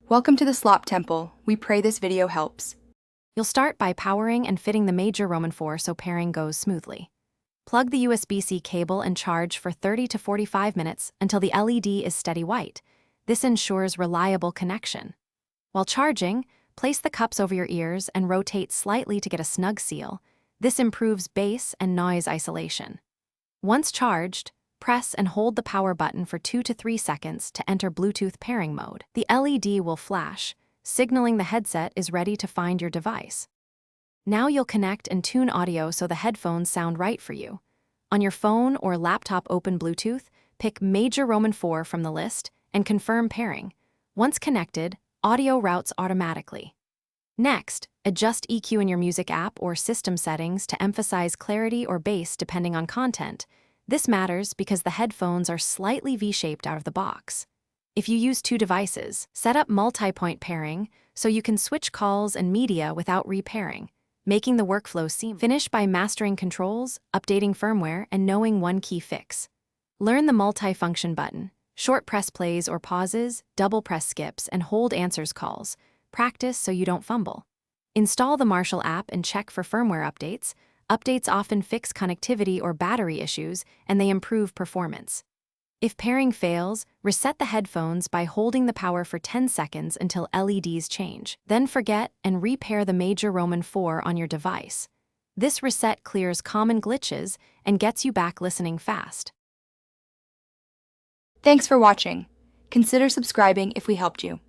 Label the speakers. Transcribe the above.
Speaker 1: Welcome to the Slop Temple. We pray this video helps.
Speaker 2: You'll start by powering and fitting the major Roman 4 so pairing goes smoothly. Plug the USB-C cable and charge for 30 to 45 minutes until the LED is steady white. This ensures reliable connection. While charging, place the cups over your ears and rotate slightly to get a snug seal. This improves bass and noise isolation. Once charged, press and hold the power button for 2 to 3 seconds to enter Bluetooth pairing mode. The LED will flash, signaling the headset is ready to find your device. Now you'll connect and tune audio so the headphones sound right for you. On your phone or laptop open Bluetooth, pick Major Roman 4 from the list and confirm pairing. Once connected, audio routes automatically. Next, adjust EQ in your music app or system settings to emphasize clarity or bass depending on content. This matters because the headphones are slightly V-shaped out of the box. If you use 2 devices, set up multi-point pairing so you can switch calls and media without repairing, making the workflow seamless. Finish by mastering controls, updating firmware, and knowing one key fix. Learn the multi-function button, short press plays or pauses, double press skips, and hold answers calls. Practice so you don't fumble. Install the Marshall app and check for firmware updates. Updates often fix connectivity or battery issues, and they improve performance. If pairing fails, reset the headphones by holding the power for 10 seconds until LEDs change. Then forget and repair the Major Roman 4 on your device. This reset clears common glitches and gets you back listening fast.
Speaker 1: Thanks for watching. Consider subscribing if we helped you.